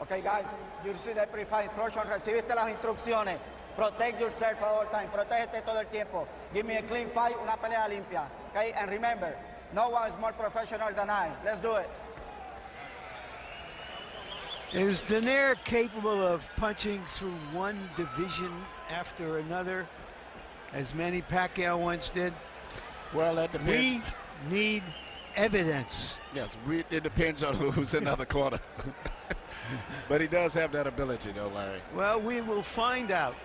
Okay, guys, you see the pre-fight instruction. Recibiste las instrucciones. Protect yourself at all time. Protégete todo el tiempo. Give me a clean fight, una pelea limpia. Okay, and remember, no one is more professional than I. Let's do it. Is Donaire capable of punching through one division after another, as Manny Pacquiao once did? Well, that depends. We need evidence. Yes, it depends on who's in the other corner. But he does have that ability, though, Larry. Well, we will find out.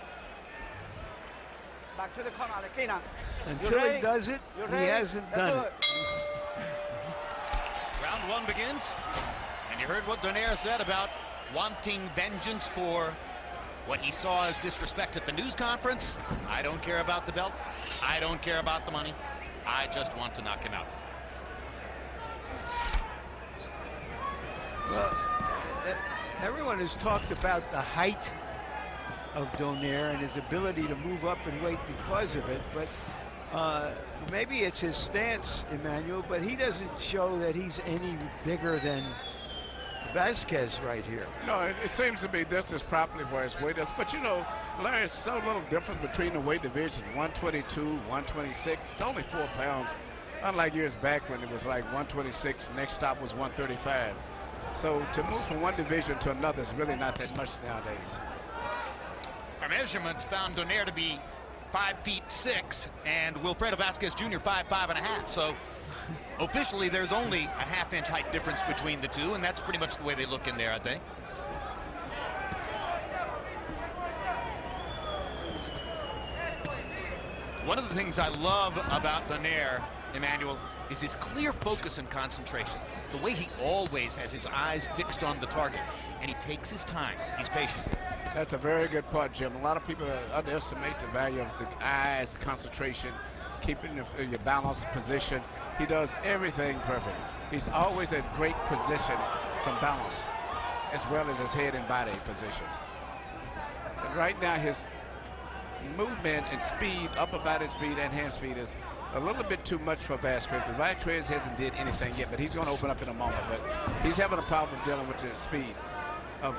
Back to the corner, Alekina. Until he does it, he hasn't done it. Round one begins. And you heard what Donaire said about wanting vengeance for what he saw as disrespect at the news conference. I don't care about the belt. I don't care about the money. I just want to knock him out. Well, everyone has talked about the height of Donaire and his ability to move up in weight because of it, but maybe it's his stance, Emmanuel, but he doesn't show that he's any bigger than Vazquez right here. No, it seems to be this is probably where his weight is. But, you know, Larry, it's so little difference between the weight division, 122, 126. It's only 4 pounds, unlike years back when it was like 126, next stop was 135. So to move from one division to another is really not that much nowadays. Our measurements found Donaire to be 5'6", and Wilfredo Vazquez Jr. 5'5.5". So officially, there's only a half-inch height difference between the two, and that's pretty much the way they look in there, I think. One of the things I love about Donaire, Emmanuel, is his clear focus and concentration. The way he always has his eyes fixed on the target, and he takes his time. He's patient. That's a very good part, Jim. A lot of people underestimate the value of the eyes, concentration, keeping your balanced position. He does everything perfect. He's always in great position from balance, as well as his head and body position. And right now, his movement and speed, upper body speed and hand speed, is a little bit too much for Vazquez. Vazquez hasn't did anything yet, but he's going to open up in a moment. But he's having a problem dealing with the speed of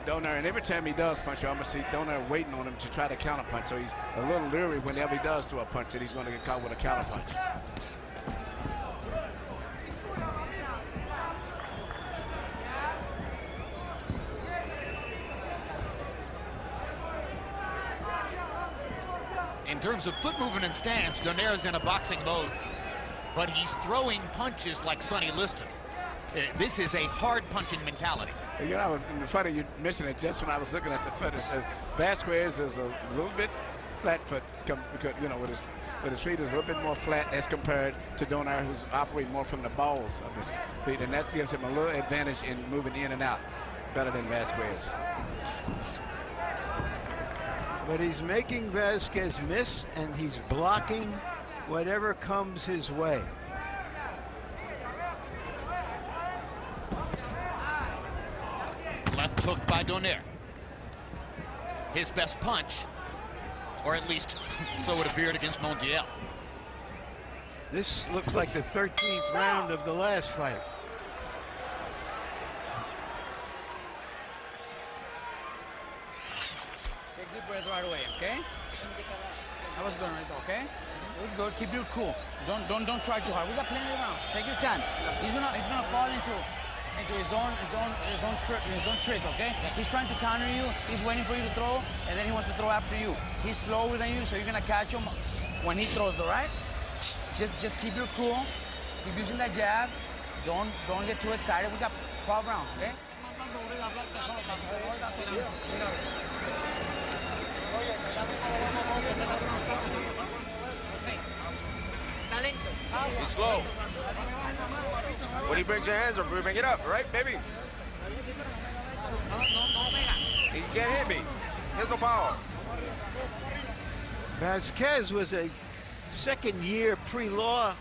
Donaire, and every time he does punch, you almost see Donaire waiting on him to try to counter punch. So he's a little leery whenever he does throw a punch that he's going to get caught with a counter punch. In terms of foot movement and stance, Donaire is in a boxing mode, but he's throwing punches like Sonny Liston. This is a hard punching mentality. You know, it was funny you mentioned it just when I was looking at the foot. Vazquez is a little bit flat foot, you know, with his feet is a little bit more flat as compared to Donaire, who's operating more from the balls of his feet, and that gives him a little advantage in moving in and out better than Vazquez. But he's making Vazquez miss, and he's blocking whatever comes his way. Left hook by Donaire. His best punch, or at least so it appeared against Montiel. This looks like the 13th round of the last fight. Take deep breath right away, okay? That was good, Nonito, okay? It was good. Keep your cool. Don't try too hard. We got plenty of rounds. Take your time. He's gonna fall into his own trick, okay? He's trying to counter you. He's waiting for you to throw, and then he wants to throw after you. He's slower than you, so you're gonna catch him when he throws, all right? Just keep your cool. Keep using that jab. Don't get too excited. We got 12 rounds, okay? Be slow. When he brings your hands up, bring it up, right, baby? He can't hit me. He has no power. Vazquez was a second-year pre-law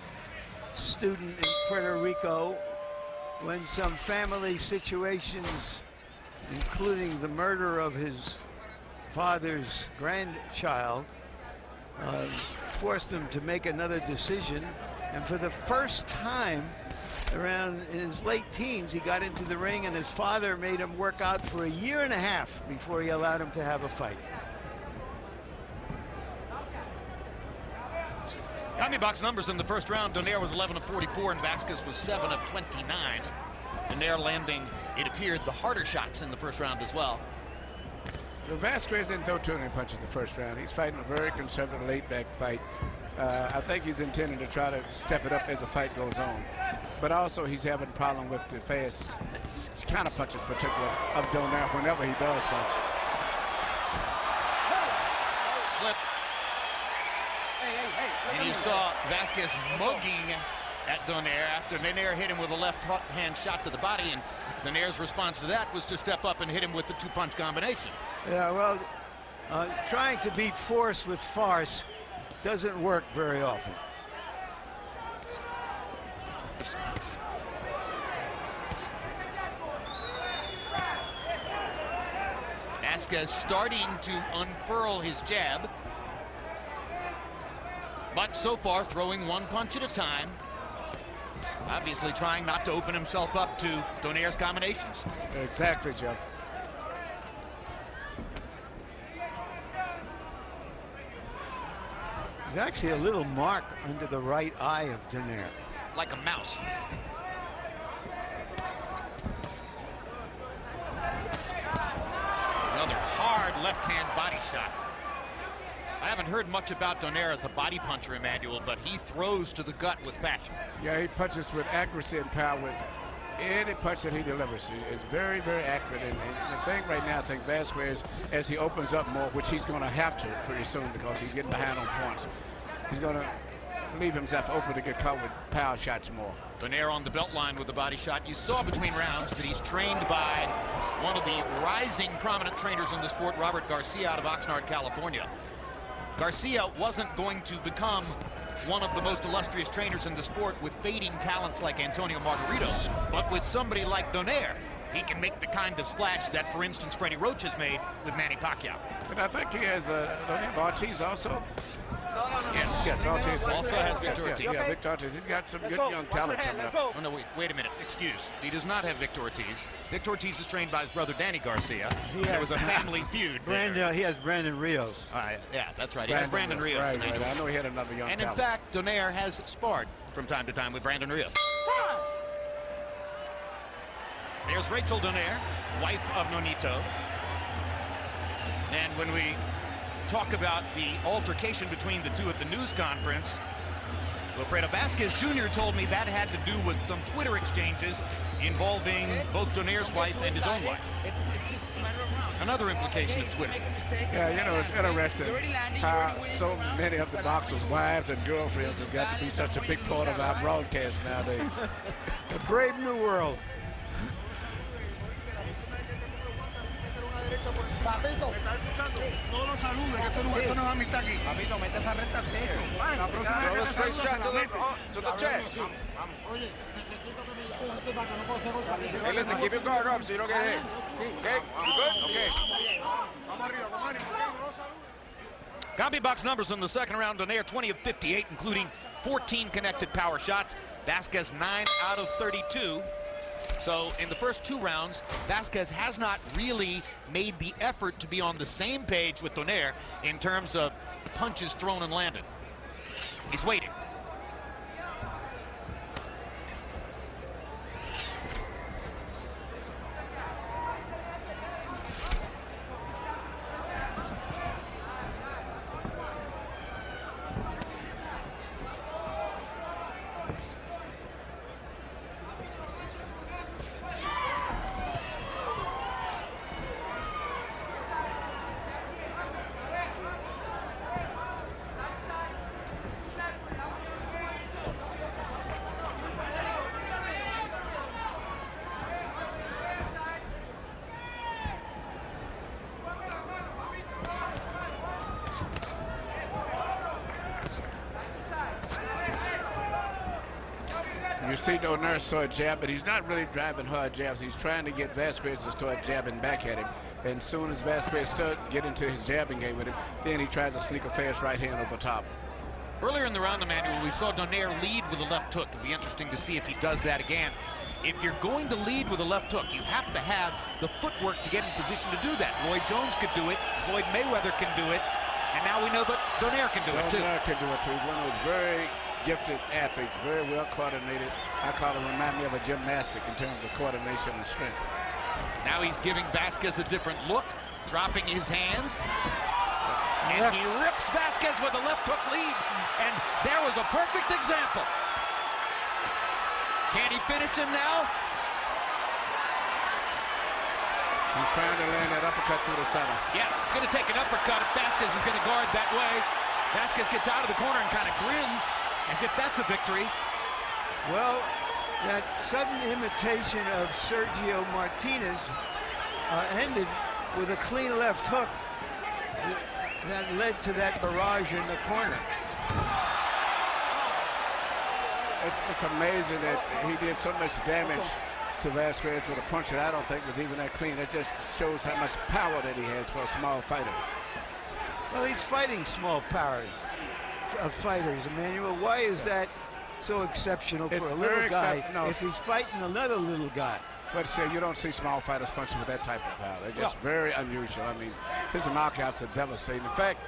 student in Puerto Rico when some family situations, including the murder of his father's grandchild, forced him to make another decision. And for the first time, around in his late teens, he got into the ring, and his father made him work out for a year and a half before he allowed him to have a fight. Comedy box numbers in the first round. Donaire was 11 of 44, and Vazquez was 7 of 29. Donaire landing, it appeared, the harder shots in the first round as well. Well, Vazquez didn't throw too many punches the first round. He's fighting a very conservative, laid-back fight. I think he's intending to try to step it up as the fight goes on. But also, he's having a problem with the fast counter punches, particularly of Donaire whenever he does punch. Slip. And you saw Vazquez mugging at Donaire after Donaire hit him with a left-hand shot to the body, and Donaire's response to that was to step up and hit him with the two-punch combination. Yeah, well, trying to beat force with farce doesn't work very often. Vazquez starting to unfurl his jab, but so far throwing one punch at a time. Obviously trying not to open himself up to Donaire's combinations. Exactly, Joe. There's actually a little mark under the right eye of Donaire. Like a mouse. Another hard left-hand body shot. I haven't heard much about Donaire as a body puncher, Emmanuel, but he throws to the gut with passion. Yeah, he punches with accuracy and power with any punch that he delivers. It's very, very accurate. And the thing right now, I think Vazquez, as he opens up more, which he's going to have to pretty soon because he's getting behind on points, he's going to leave himself open to get caught with power shots more. Donaire on the belt line with the body shot. You saw between rounds that he's trained by one of the rising prominent trainers in the sport, Robert Garcia, out of Oxnard, California. Garcia wasn't going to become one of the most illustrious trainers in the sport with fading talents like Antonio Margarito, but with somebody like Donaire, he can make the kind of splash that, for instance, Freddie Roach has made with Manny Pacquiao. But I think he has Ortiz also. Yes, Ortiz also has Victor Ortiz. Yeah, Victor Ortiz. He's got some good young talent coming up. Oh, no, wait a minute. Excuse. He does not have Victor Ortiz. Victor Ortiz is trained by his brother, Danny Garcia. There was a family feud there. He has Brandon Rios. Yeah, that's right. He has Brandon Rios. Right. I know he had another young talent. And in fact, Donaire has sparred from time to time with Brandon Rios. There's Rachel Donaire, wife of Nonito. And when we talk about the altercation between the two at the news conference, Wilfredo Vazquez Jr. told me that had to do with some Twitter exchanges involving both Donaire's wife and his own wife. It's just a matter of rounds. Another implication of Twitter. Yeah, you know, it's interesting how so many of the boxers' wives and girlfriends have got to be such a big part of our broadcast nowadays. A brave new world. Papito, ¿me estás escuchando? No lo saludes, que esto no es amistad aquí. Papito, mete esa recta al medio. La próxima vez que te straight shot to the chest. Oye, necesito que me llames para que no puedo ser golpeado. Hey, listen, keep your guard up so you don't get hit. Okay? You good? Okay. Vamos arriba, vamos arriba. No lo saludes. Combi box numbers in the second round. Donaire 20 of 58, including 14 connected power shots. Vazquez 9 out of 32. So in the first two rounds, Vazquez has not really made the effort to be on the same page with Donaire in terms of punches thrown and landed. He's waiting. You see Donaire start jab, but he's not really driving hard jabs. He's trying to get Vazquez to start jabbing back at him. And as soon as Vazquez starts getting into his jabbing game with him, then he tries to sneak a fast right hand over top. Earlier in the round, Emmanuel, we saw Donaire lead with a left hook. It'll be interesting to see if he does that again. If you're going to lead with a left hook, you have to have the footwork to get in position to do that. Roy Jones could do it. Floyd Mayweather can do it. And now we know that Donaire can do it, too. Donaire can do it, too. He's one of those very gifted athletes, very well coordinated. I call him, remind me of a gymnastic in terms of coordination and strength. Now he's giving Vazquez a different look, dropping his hands. And he rips Vazquez with a left hook lead. And there was a perfect example. Can he finish him now? He's trying to land that uppercut through the center. Yes, it's going to take an uppercut if Vazquez is going to guard that way. Vazquez gets out of the corner and kind of grins as if that's a victory. Well, that sudden imitation of Sergio Martinez ended with a clean left hook that led to that barrage in the corner. It's amazing that he did so much damage to Vazquez with a punch that I don't think was even that clean. It just shows how much power that he has for a small fighter. Well, he's fighting small fighters, Emmanuel. Why is that so exceptional for a little guy if he's fighting another little guy? But you don't see small fighters punching with that type of power. They're just very unusual. I mean, his knockouts are devastating. In fact,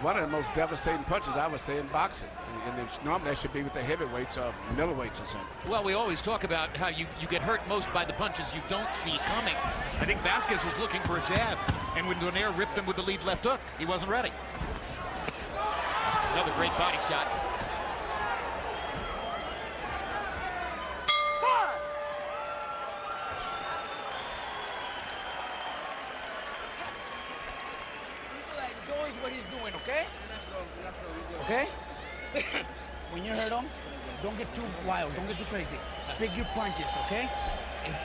one of the most devastating punches I would say in boxing. And normally that should be with the heavyweights or middleweights or something. Well, we always talk about how you get hurt most by the punches you don't see coming. I think Vazquez was looking for a jab, and when Donaire ripped him with the lead left hook, he wasn't ready. Another great body shot. Enjoys what he's doing, okay? Okay? When you hurt him, don't get too wild, don't get too crazy. Pick your punches, okay?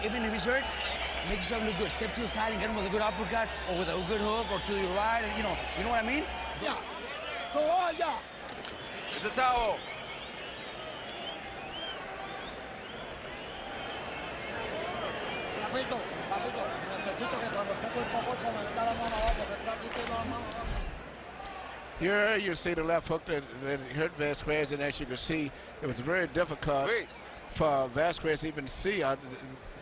Even if he's hurt, make yourself look good. Step to the side and get him with a good uppercut or with a good hook or to your right, and you know what I mean? Yeah. Go on, yeah. The towel. Here you see the left hook that hurt Vazquez, and as you can see, it was very difficult for Vazquez even to see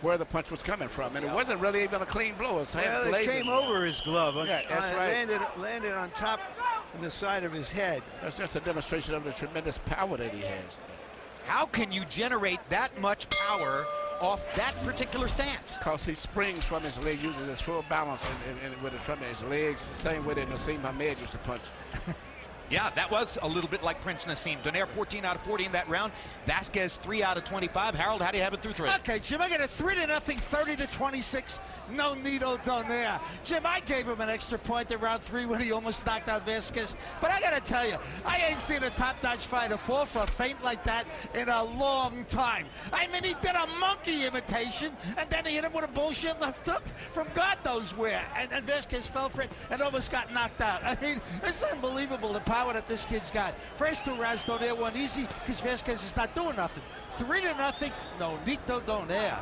where the punch was coming from, and it wasn't really even a clean blow. It came over his glove. Yeah, that's right. Landed on top of the side of his head. That's just a demonstration of the tremendous power that he has. How can you generate that much power off that particular stance? Because he springs from his leg, uses his full balance and with it from his legs, same way that Nassim Hamed used to punch. Yeah, that was a little bit like Prince Nassim. Donaire 14 out of 40 in that round. Vazquez 3 out of 25. Harold, how do you have it through 3? Okay, Jim, I got a 3-0, 30-26. Nonito Donaire. Jim, I gave him an extra point in round 3 when he almost knocked out Vazquez. But I got to tell you, I ain't seen a top-notch fighter fall for a feint like that in a long time. I mean, he did a monkey imitation, and then he hit him with a bullshit left hook from God knows where. And Vazquez fell for it and almost got knocked out. I mean, it's unbelievable the power that this kid's got. First 2 rounds, Donaire won easy because Vazquez is not doing nothing. 3-0, Nonito Donaire.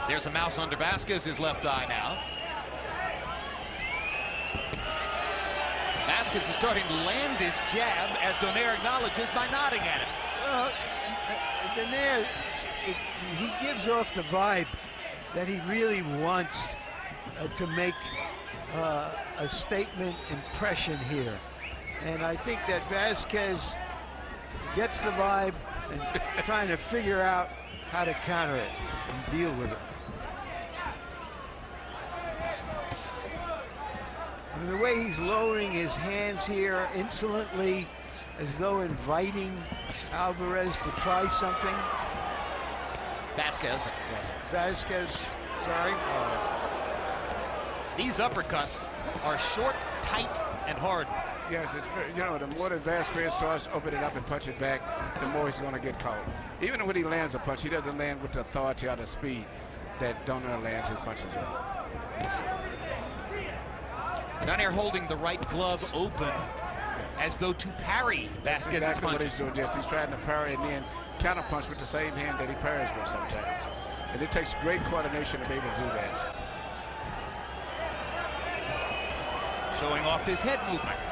There's a mouse under Vazquez, his left eye now. Vazquez is starting to land his jab, as Donaire acknowledges by nodding at him. Well, Donaire, he gives off the vibe that he really wants to make a statement impression here. And I think that Vazquez gets the vibe and trying to figure out how to counter it and deal with it. And the way he's lowering his hands here insolently, as though inviting Alvarez to try something. Vazquez, sorry. These uppercuts are short, tight, and hard. Yes, it's, you know, the more that Vazquez starts opening up and punching back, the more he's going to get caught. Even when he lands a punch, he doesn't land with the authority or the speed that Donaire lands his punches with. Donaire holding the right glove open as though to parry Vazquez's That's exactly punch. what he's doing, Jesse. He's trying to parry and then counter punch with the same hand that he parries with sometimes. And it takes great coordination to be able to do that. showing off his head movement.